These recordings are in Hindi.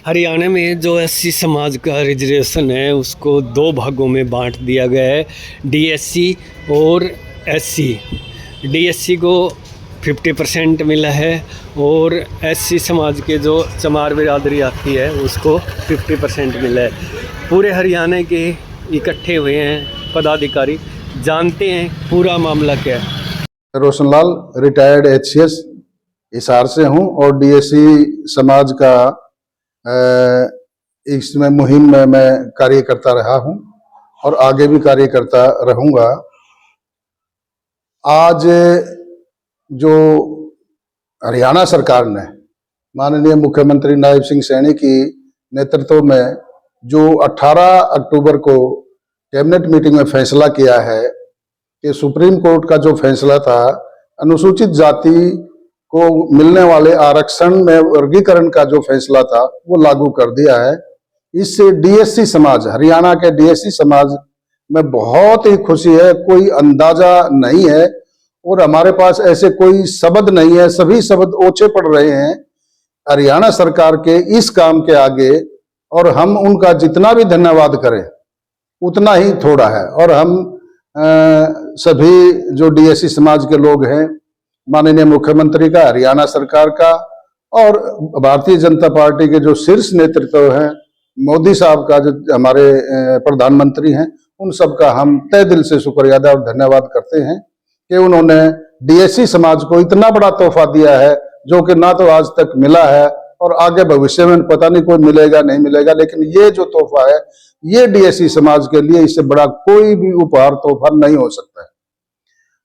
हरियाणा में जो एससी समाज का रिजर्वेशन है उसको दो भागों में बांट दिया गया है, डीएससी और एससी। डीएससी को 50% मिला है और एससी समाज के जो चमार बिरादरी आती है उसको 50% मिला है। पूरे हरियाणा के इकट्ठे हुए हैं पदाधिकारी, जानते हैं पूरा मामला क्या है। रोशनलाल रिटायर्ड एचसीएस हिसार से हूं और डीएससी समाज का इसमें मुहिम में मैं कार्य करता रहा हूं और आगे भी कार्य करता रहूंगा। आज जो हरियाणा सरकार ने माननीय मुख्यमंत्री नायब सिंह सैनी की नेतृत्व में जो 18 अक्टूबर को कैबिनेट मीटिंग में फैसला किया है कि सुप्रीम कोर्ट का जो फैसला था अनुसूचित जाति को मिलने वाले आरक्षण में वर्गीकरण का जो फैसला था वो लागू कर दिया है। इससे डीएससी समाज, हरियाणा के डीएससी समाज में बहुत ही खुशी है, कोई अंदाजा नहीं है और हमारे पास ऐसे कोई शब्द नहीं है, सभी शब्द ओछे पड़ रहे हैं हरियाणा सरकार के इस काम के आगे, और हम उनका जितना भी धन्यवाद करें उतना ही थोड़ा है। और हम सभी जो डीएससी समाज के लोग हैं, माननीय मुख्यमंत्री का, हरियाणा सरकार का और भारतीय जनता पार्टी के जो शीर्ष नेतृत्व हैं, मोदी साहब का जो हमारे प्रधानमंत्री हैं, उन सब का हम तहे दिल से शुक्रिया अदा और धन्यवाद करते हैं कि उन्होंने डीएससी समाज को इतना बड़ा तोहफा दिया है जो कि ना तो आज तक मिला है और आगे भविष्य में पता नहीं कोई मिलेगा नहीं मिलेगा, लेकिन ये जो तोहफा है ये डीएससी समाज के लिए इससे बड़ा कोई भी उपहार तोहफा नहीं हो सकता है।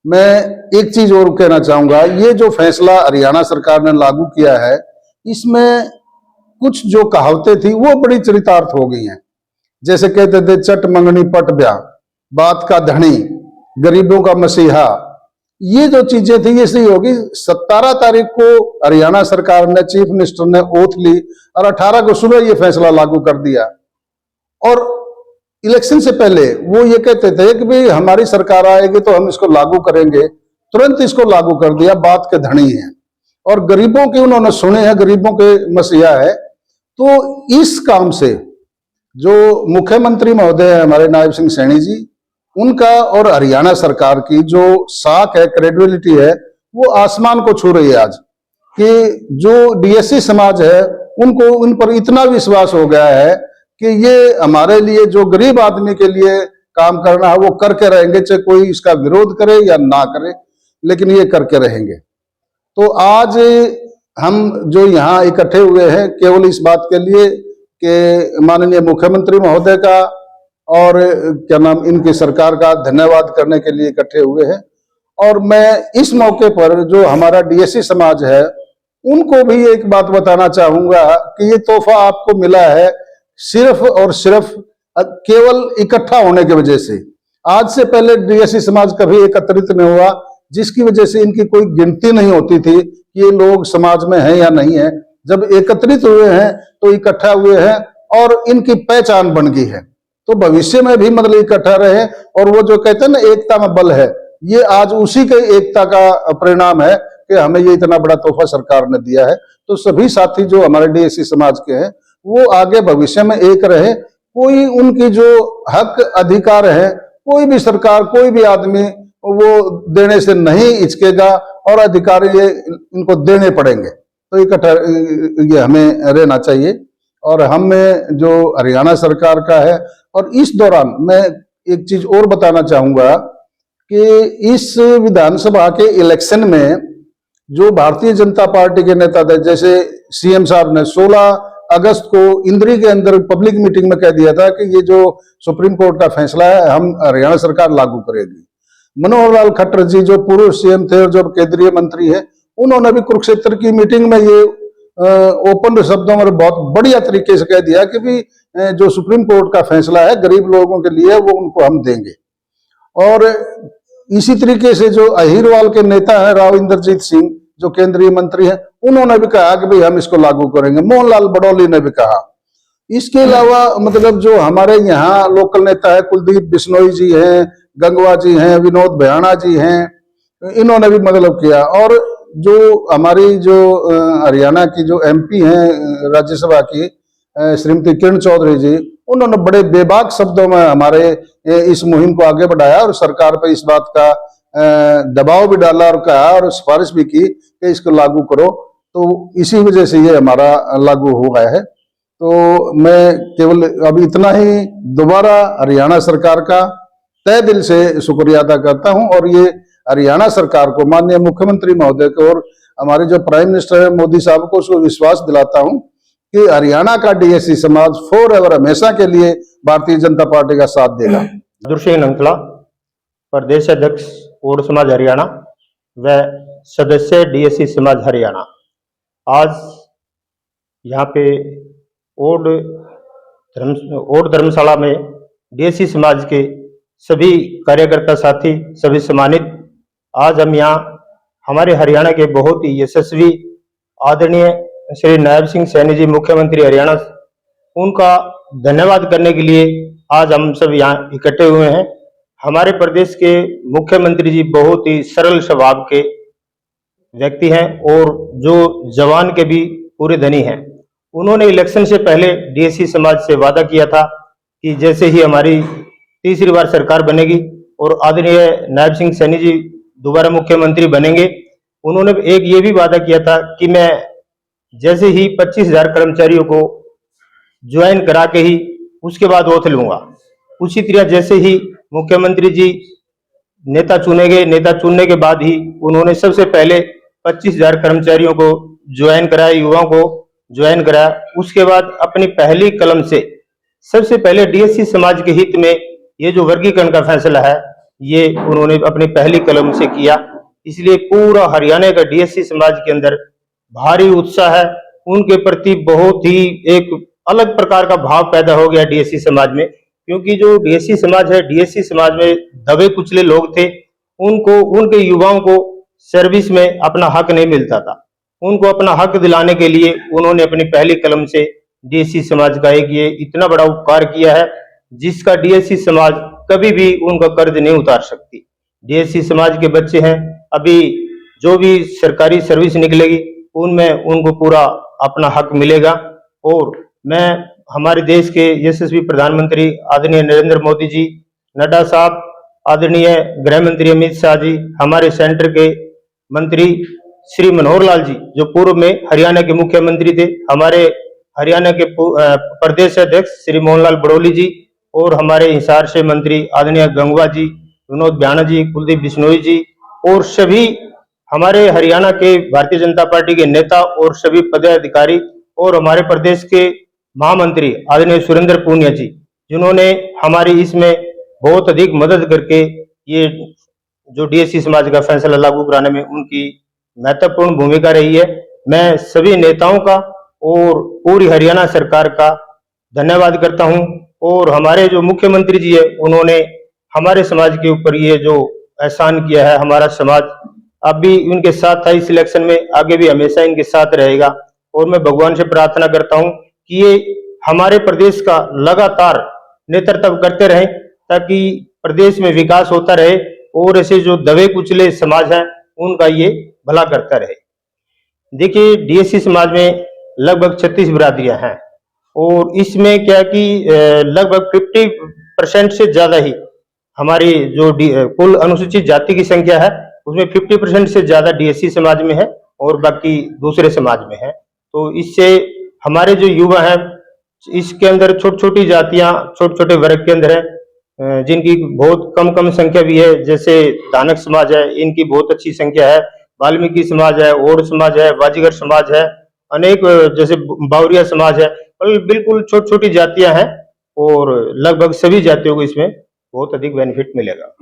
मैं एक चीज और कहना चाहूंगा, ये जो फैसला हरियाणा सरकार ने लागू किया है इसमें कुछ जो कहावतें थी वो बड़ी चरितार्थ हो गई हैं। जैसे कहते थे चट मंगनी पट ब्याह, बात का धनी, गरीबों का मसीहा, ये जो चीजें थी ये सही होगी। 17 तारीख को हरियाणा सरकार ने, चीफ मिनिस्टर ने ओथ ली और 18 को सुबह ये फैसला लागू कर दिया। और इलेक्शन से पहले वो ये कहते थे कि भाई हमारी सरकार आएगी तो हम इसको लागू करेंगे, तुरंत इसको लागू कर दिया, बात के धनी है और गरीबों के उन्होंने सुने हैं, गरीबों के मसीहा है। तो इस काम से जो मुख्यमंत्री महोदय है हमारे नायब सिंह सैनी जी, उनका और हरियाणा सरकार की जो साख है, क्रेडिबिलिटी है, वो आसमान को छू रही है आज, कि जो डीएससी समाज है उनको उन पर इतना विश्वास हो गया है कि ये हमारे लिए, जो गरीब आदमी के लिए काम करना है वो करके रहेंगे, चाहे कोई इसका विरोध करे या ना करे, लेकिन ये करके रहेंगे। तो आज हम जो यहाँ इकट्ठे हुए हैं केवल इस बात के लिए कि माननीय मुख्यमंत्री महोदय का और क्या नाम इनकी सरकार का धन्यवाद करने के लिए इकट्ठे हुए हैं। और मैं इस मौके पर जो हमारा डीएससी समाज है उनको भी एक बात बताना चाहूंगा कि ये तोहफा आपको मिला है सिर्फ और सिर्फ केवल इकट्ठा होने की वजह से। आज से पहले डीएससी समाज कभी एकत्रित नहीं हुआ, जिसकी वजह से इनकी कोई गिनती नहीं होती थी कि ये लोग समाज में हैं या नहीं है। जब एकत्रित हुए हैं तो इकट्ठा हुए हैं और इनकी पहचान बन गई है, तो भविष्य में भी मतलब इकट्ठा रहे। और वो जो कहते हैं ना एकता में बल है, ये आज उसी के एकता का परिणाम है कि हमें ये इतना बड़ा तोहफा सरकार ने दिया है। तो सभी साथी जो हमारे डीएससी समाज के हैं वो आगे भविष्य में एक रहे, कोई उनकी जो हक अधिकार है कोई भी सरकार, कोई भी आदमी वो देने से नहीं हिचकेगा और अधिकार ये इनको देने पड़ेंगे। तो इकट्ठा ये हमें रहना चाहिए। और हमें जो हरियाणा सरकार का है, और इस दौरान मैं एक चीज और बताना चाहूंगा कि इस विधानसभा के इलेक्शन में जो भारतीय जनता पार्टी के नेता थे, जैसे सीएम साहब ने 16 अगस्त को इंद्री के अंदर पब्लिक मीटिंग में कह दिया था कि ये जो सुप्रीम कोर्ट का फैसला है हम हरियाणा सरकार लागू करेगी। मनोहर लाल खट्टर जी जो पूर्व सीएम थे और जो केंद्रीय मंत्री है, उन्होंने भी कुरुक्षेत्र की मीटिंग में ये ओपन शब्दों में बहुत बढ़िया तरीके से कह दिया कि भी जो सुप्रीम कोर्ट का फैसला है गरीब लोगों के लिए वो उनको हम देंगे। और इसी तरीके से जो अहिरवाल के नेता है राव इंद्रजीत सिंह जो केंद्रीय मंत्री हैं, उन्होंने भी कहा कि भाई हम इसको लागू करेंगे। मोहनलाल बडौली ने भी कहा। इसके अलावा मतलब जो हमारे यहाँ लोकल नेता है कुलदीप बिश्नोई जी हैं, गंगवा जी हैं, विनोद भयाणा जी हैं, इन्होंने भी मतलब किया। और जो हमारी जो हरियाणा की जो एमपी हैं राज्यसभा की श्रीमती किरण चौधरी जी, उन्होंने बड़े बेबाक शब्दों में हमारे इस मुहिम को आगे बढ़ाया और सरकार पर इस बात का दबाव भी डाला और कहा और सिफारिश भी की कि इसको लागू करो। तो इसी वजह से ये हमारा लागू हो गया है। तो मैं केवल अब इतना ही दोबारा हरियाणा सरकार का तहे दिल से शुक्रिया अदा करता हूं और ये हरियाणा सरकार को, माननीय मुख्यमंत्री महोदय को और हमारे जो प्राइम मिनिस्टर है मोदी साहब को, उसको विश्वास दिलाता हूं कि हरियाणा का डीएससी समाज फॉर एवर, हमेशा के लिए भारतीय जनता पार्टी का साथ देगा। दुर्सिंह नंगला, प्रदेश अध्यक्ष ओड समाज हरियाणा व सदस्य डीएससी समाज हरियाणा। आज यहाँ पे ओड धर्मशाला में डीएससी समाज के सभी कार्यकर्ता साथी, सभी सम्मानित, आज हम यहाँ हमारे हरियाणा के बहुत ही यशस्वी आदरणीय श्री नायब सिंह सैनी जी, मुख्यमंत्री हरियाणा, उनका धन्यवाद करने के लिए आज हम सब यहाँ इकट्ठे हुए हैं। हमारे प्रदेश के मुख्यमंत्री जी बहुत ही सरल स्वभाव के व्यक्ति हैं और जो जवान के भी पूरे धनी हैं। उन्होंने इलेक्शन से पहले डीएससी समाज से वादा किया था कि जैसे ही हमारी तीसरी बार सरकार बनेगी और आदरणीय नायब सिंह सैनी जी दोबारा मुख्यमंत्री बनेंगे, उन्होंने एक ये भी वादा किया था कि मैं जैसे ही 25,000 कर्मचारियों को ज्वाइन करा के ही उसके बाद ओथ लूंगा। उसी तरह जैसे ही मुख्यमंत्री जी नेता चुने गए, नेता चुनने के बाद ही उन्होंने सबसे पहले 25,000 कर्मचारियों को ज्वाइन कराया, युवाओं को ज्वाइन कराया। उसके बाद अपनी पहली कलम से सबसे पहले डीएससी समाज के हित में ये जो वर्गीकरण का फैसला है, ये उन्होंने अपनी पहली कलम से किया। इसलिए पूरा हरियाणा का डीएससी समाज के अंदर भारी उत्साह है, उनके प्रति बहुत ही एक अलग प्रकार का भाव पैदा हो गया डीएससी समाज में। क्योंकि जो डीएससी समाज है, डीएससी समाज में दबे कुचले लोग थे, उनको, उनके युवाओं को सर्विस में अपना हक नहीं मिलता था। उनको अपना हक दिलाने के लिए उन्होंने अपनी पहली कलम से डीएससी समाज का एक ये इतना बड़ा उपकार किया है जिसका डीएससी समाज कभी भी उनका कर्ज नहीं उतार सकती। डीएससी समाज के बच्चे हैं, अभी जो भी सरकारी सर्विस निकलेगी उनमें उनको पूरा अपना हक मिलेगा। और मैं हमारे देश के यशस्वी प्रधानमंत्री आदरणीय नरेंद्र मोदी जी, नड्डा साहब, आदरणीय गृह मंत्री अमित शाह जी, हमारे सेंटर के मंत्री श्री मनोहर लाल जी जो पूर्व में हरियाणा के मुख्यमंत्री थे, हमारे हरियाणा के प्रदेश अध्यक्ष श्री मोहनलाल बड़ोली जी और हमारे हिसार से मंत्री आदरणीय गंगवा जी, विनोद ब्याना जी, कुलदीप बिश्नोई जी और सभी हमारे हरियाणा के भारतीय जनता पार्टी के नेता और सभी पदाधिकारी और हमारे प्रदेश के महामंत्री आदरणीय सुरेंद्र पूनिया जी, जिन्होंने हमारी इसमें बहुत अधिक मदद करके ये जो डीएससी समाज का फैसला लागू कराने में उनकी महत्वपूर्ण भूमिका रही है। मैं सभी नेताओं का और पूरी हरियाणा सरकार का धन्यवाद करता हूं। और हमारे जो मुख्यमंत्री जी है, उन्होंने हमारे समाज के ऊपर ये जो एहसान किया है, हमारा समाज अब भी इनके साथ था इस इलेक्शन में, आगे भी हमेशा इनके साथ रहेगा। और मैं भगवान से प्रार्थना करता हूं कि ये हमारे प्रदेश का लगातार नेतृत्व करते रहें ताकि प्रदेश में विकास होता रहे और ऐसे जो दबे कुचले समाज हैं उनका ये भला करता रहे। देखिए, डीएससी समाज में लगभग 36 बिरादरियां हैं और इसमें क्या कि लगभग 50% से ज्यादा ही हमारी जो कुल अनुसूचित जाति की संख्या है उसमें 50% से ज्यादा डीएससी समाज में है और बाकी दूसरे समाज में है। तो इससे हमारे जो युवा हैं, इसके अंदर छोटी छोटी जातियां, छोटे छोटे वर्ग के अंदर है जिनकी बहुत कम संख्या भी है, जैसे दानक समाज है, इनकी बहुत अच्छी संख्या है, वाल्मीकि समाज है, ओड समाज है, बाजीगर समाज है, अनेक जैसे बावरिया समाज है, बिल्कुल छोटी छोटी जातियां हैं और लगभग सभी जातियों को इसमें बहुत अधिक बेनिफिट मिलेगा।